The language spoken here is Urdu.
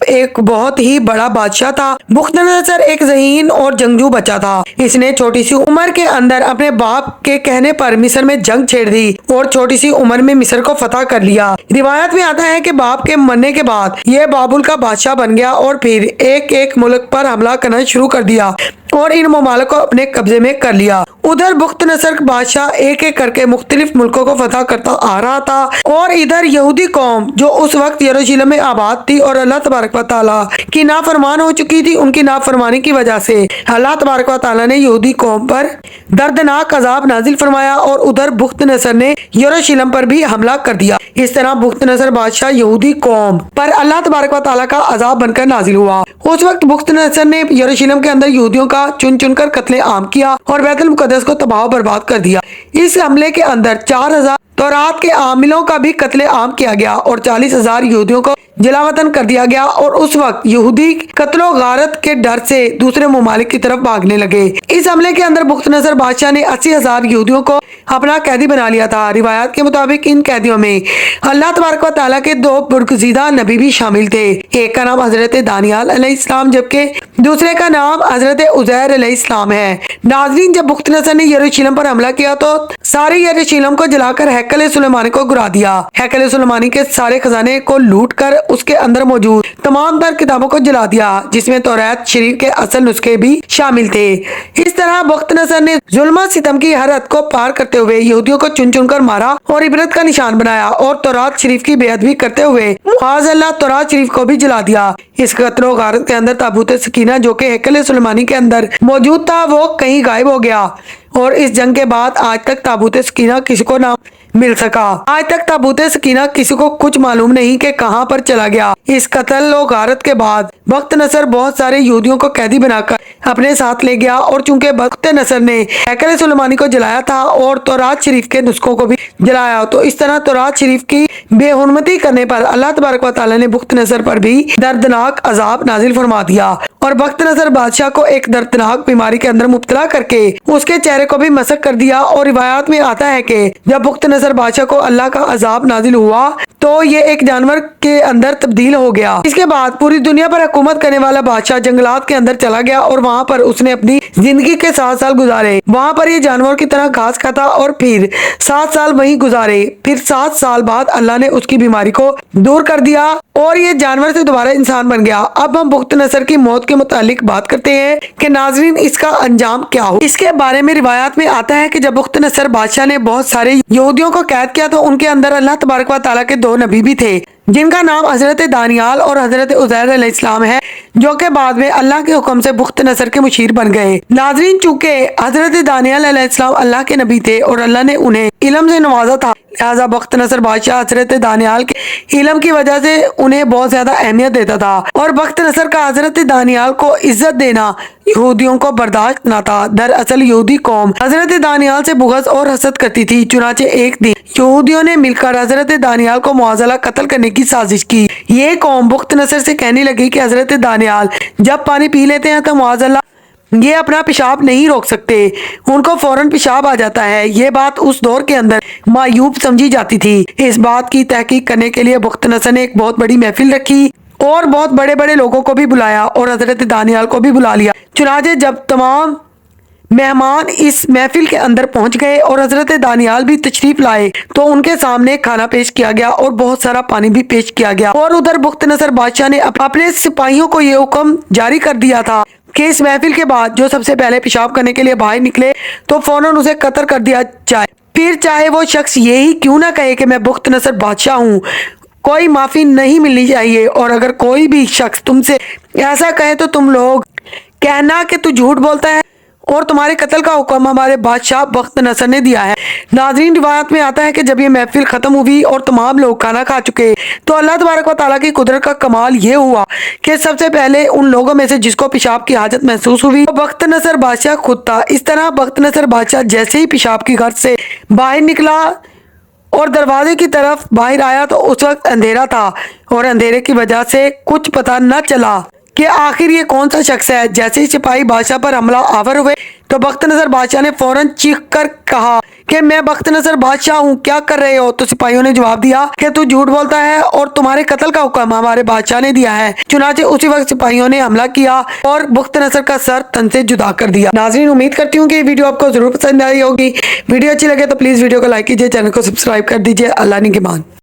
ایک بہت ہی بڑا بادشاہ تھا۔ بخت نصر ایک ذہین اور جنگجو بچہ تھا۔ اس نے چھوٹی سی عمر کے اندر اپنے باپ کے کہنے پر مصر میں جنگ چھیڑ دی اور چھوٹی سی عمر میں مصر کو فتح کر لیا۔ روایت میں آتا ہے کہ باپ کے مرنے کے بعد یہ بابل کا بادشاہ بن گیا اور پھر ایک ایک ملک پر حملہ کرنا شروع کر دیا اور ان ممالک کو اپنے قبضے میں کر لیا۔ ادھر بخت نصر بادشاہ ایک ایک کر کے مختلف ملکوں کو فتح کرتا آ رہا تھا اور ادھر یہودی قوم جو اس وقت یروشلم میں آباد تھی اور اللہ تبارک و تعالیٰ کی نافرمان ہو چکی تھی، ان کی نافرمانی کی وجہ سے اللہ تبارک و تعالیٰ نے یہودی قوم پر دردناک عذاب نازل فرمایا اور ادھر بخت نصر نے یروشلم پر بھی حملہ کر دیا۔ اس طرح بخت نصر بادشاہ یہودی قوم پر اللہ تبارک و تعالیٰ کا عذاب بن کر نازل ہوا۔ اس وقت بخت نصر نے یروشلم کے اندر یہودیوں کا چن چن کر قتل عام کیا اور بیت المقدس کو تباہ و برباد کر دیا۔ اس حملے کے اندر 4000 تورات کے عاملوں کا بھی قتل عام کیا گیا اور 40,000 یہودیوں کو جلا وطن کر دیا گیا، اور اس وقت یہودی قتل و غارت کے ڈر سے دوسرے ممالک کی طرف بھاگنے لگے۔ اس حملے کے اندر بخت نصر بادشاہ نے 80,000 یہودیوں کو اپنا قیدی بنا لیا تھا۔ روایات کے مطابق ان قیدیوں میں اللہ تبارک و تعالیٰ کے 2 برگزیدہ نبی بھی شامل تھے۔ ایک کا نام حضرت دانیال علیہ السلام جبکہ دوسرے کا نام حضرت عزیر علیہ السلام ہے۔ ناظرین، جب بخت نصر نے یروشلم پر حملہ کیا تو سارے یروشلم کو جلا کر ہیکل سلیمانی کو گرا دیا۔ ہیکل سلیمانی کے سارے خزانے کو لوٹ کر اس کے اندر موجود تمام تر کتابوں کو جلا دیا، جس میں تورات شریف کے اصل نسخے بھی شامل تھے۔ اس طرح بخت نصر نے ظلم و ستم کی حد کو پار کرتے ہوئے یہودیوں کو چن چن کر مارا اور عبرت کا نشان بنایا اور تورات شریف کی بے ادبی کرتے ہوئے معاذ اللہ تورات شریف کو بھی جلا دیا۔ اس قتل و غارت کے اندر تابوت سکینہ جو کہ ہیکل سلیمانی کے اندر موجود تھا وہ کہیں غائب ہو گیا، اور اس جنگ کے بعد آج تک تابوت سکینہ کسی کو نہ مل سکا۔ آج تک تابوت سکینہ کسی کو کچھ معلوم نہیں کہ کہاں پر چلا گیا۔ اس قتل و غارت کے بعد بخت نصر بہت سارے یہودیوں کو قیدی بنا کر اپنے ساتھ لے گیا، اور چونکہ بخت نصر نے ہیکل سلیمانی کو جلایا تھا اور تورات شریف کے نسخوں کو بھی جلایا، تو اس طرح تورات شریف کی بے حرمتی کرنے پر اللہ تبارک و تعالیٰ نے بخت نصر پر بھی دردناک عذاب نازل فرما دیا اور بخت نصر بادشاہ کو ایک دردناک بیماری کے اندر مبتلا کر کے اس کے چہرے کو بھی مسخ کر دیا۔ اور روایات میں آتا ہے کہ جب بخت نصر بادشاہ کو اللہ کا عذاب نازل ہوا تو یہ ایک جانور کے اندر تبدیل ہو گیا۔ اس کے بعد پوری دنیا پر حکومت کرنے والا بادشاہ جنگلات کے اندر چلا گیا اور وہاں پر اس نے اپنی زندگی کے 7 سال گزارے۔ وہاں پر یہ جانور کی طرح گھاس کھاتا اور پھر 7 سال وہیں گزارے۔ پھر 7 سال بعد اللہ نے اس کی بیماری کو دور کر دیا اور یہ جانور سے دوبارہ انسان بن گیا۔ اب ہم بخت نصر کی موت کے متعلق بات کرتے ہیں کہ ناظرین اس کا انجام کیا ہو۔ اس کے بارے میں روایات میں آتا ہے کہ جب بخت نصر بادشاہ نے بہت سارے یہودیوں کو قید کیا تو ان کے اندر اللہ تبارک و تعالیٰ کے 2 نبی بھی تھے جن کا نام حضرت دانیال اور حضرت عزیر علیہ السلام ہے، جو کہ بعد میں اللہ کے حکم سے بخت نصر کے مشیر بن گئے۔ ناظرین، چونکہ حضرت دانیال علیہ السلام اللہ کے نبی تھے اور اللہ نے انہیں علم سے نوازا تھا، لہذا بخت نصر بادشاہ حضرت دانیال کے علم کی وجہ سے انہیں بہت زیادہ اہمیت دیتا تھا، اور بخت نصر کا حضرت دانیال کو عزت دینا یہودیوں کو برداشت نہ تھا۔ دراصل یہودی قوم حضرت دانیال سے بغض اور حسد کرتی تھی، چنانچہ ایک دن یہودیوں نے مل کر حضرت دانیال کو معاذ اللہ قتل کرنے کی سازش کی۔ یہ قوم بخت نصر سے کہنے لگی کہ حضرت دانیال جب پانی پی لیتے ہیں تو معاذ اللہ یہ اپنا پیشاب نہیں روک سکتے، ان کو فوراً پیشاب آ جاتا ہے۔ یہ بات اس دور کے اندر معیوب سمجھی جاتی تھی۔ اس بات کی تحقیق کرنے کے لیے بخت نصر نے ایک بہت بڑی محفل رکھی اور بہت بڑے بڑے لوگوں کو بھی بلایا اور حضرت دانیال کو بھی بلا لیا۔ چنانچہ جب تمام مہمان اس محفل کے اندر پہنچ گئے اور حضرت دانیال بھی تشریف لائے تو ان کے سامنے کھانا پیش کیا گیا اور بہت سارا پانی بھی پیش کیا گیا، اور ادھر بخت نصر بادشاہ نے اپنے سپاہیوں کو یہ حکم جاری کر دیا تھا کہ اس محفل کے بعد جو سب سے پہلے پیشاب کرنے کے لیے باہر نکلے تو فوراً اسے قتل کر دیا جائے، پھر چاہے وہ شخص یہی کیوں نہ کہے کہ میں بخت نصر بادشاہ ہوں، کوئی معافی نہیں ملنی چاہیے۔ اور اگر کوئی بھی شخص تم سے ایسا کہے تو تم لوگ کہنا کہ تو جھوٹ بولتا ہے اور تمہارے قتل کا حکم ہمارے بادشاہ بخت نصر نے دیا ہے۔ ناظرین، روایت میں آتا ہے کہ جب یہ محفل ختم ہوئی اور تمام لوگ کھانا کھا چکے تو اللہ تبارک و تعالیٰ کی قدرت کا کمال یہ ہوا کہ سب سے پہلے ان لوگوں میں سے جس کو پیشاب کی حاجت محسوس ہوئی وہ بخت نصر بادشاہ خود تھا۔ اس طرح بخت نصر بادشاہ جیسے ہی پیشاب کی غرض سے باہر نکلا اور دروازے کی طرف باہر آیا تو اس وقت اندھیرا تھا اور اندھیرے کی وجہ سے کچھ پتہ نہ چلا کہ آخر یہ کون سا شخص ہے۔ جیسے ہی سپاہی بادشاہ پر حملہ آور ہوئے تو بخت نصر بادشاہ نے فوراً چیخ کر کہا کہ میں بخت نصر بادشاہ ہوں، کیا کر رہے ہو؟ تو سپاہیوں نے جواب دیا کہ تو جھوٹ بولتا ہے اور تمہارے قتل کا حکم ہمارے بادشاہ نے دیا ہے۔ چنانچہ اسی وقت سپاہیوں نے حملہ کیا اور بخت نصر کا سر تن سے جدا کر دیا۔ ناظرین، امید کرتی ہوں کہ یہ ویڈیو آپ کو ضرور پسند آئی ہوگی۔ ویڈیو اچھی لگے تو پلیز ویڈیو کو لائک کیجیے، چینل کو سبسکرائب کر دیجیے۔ اللہ نگہبان۔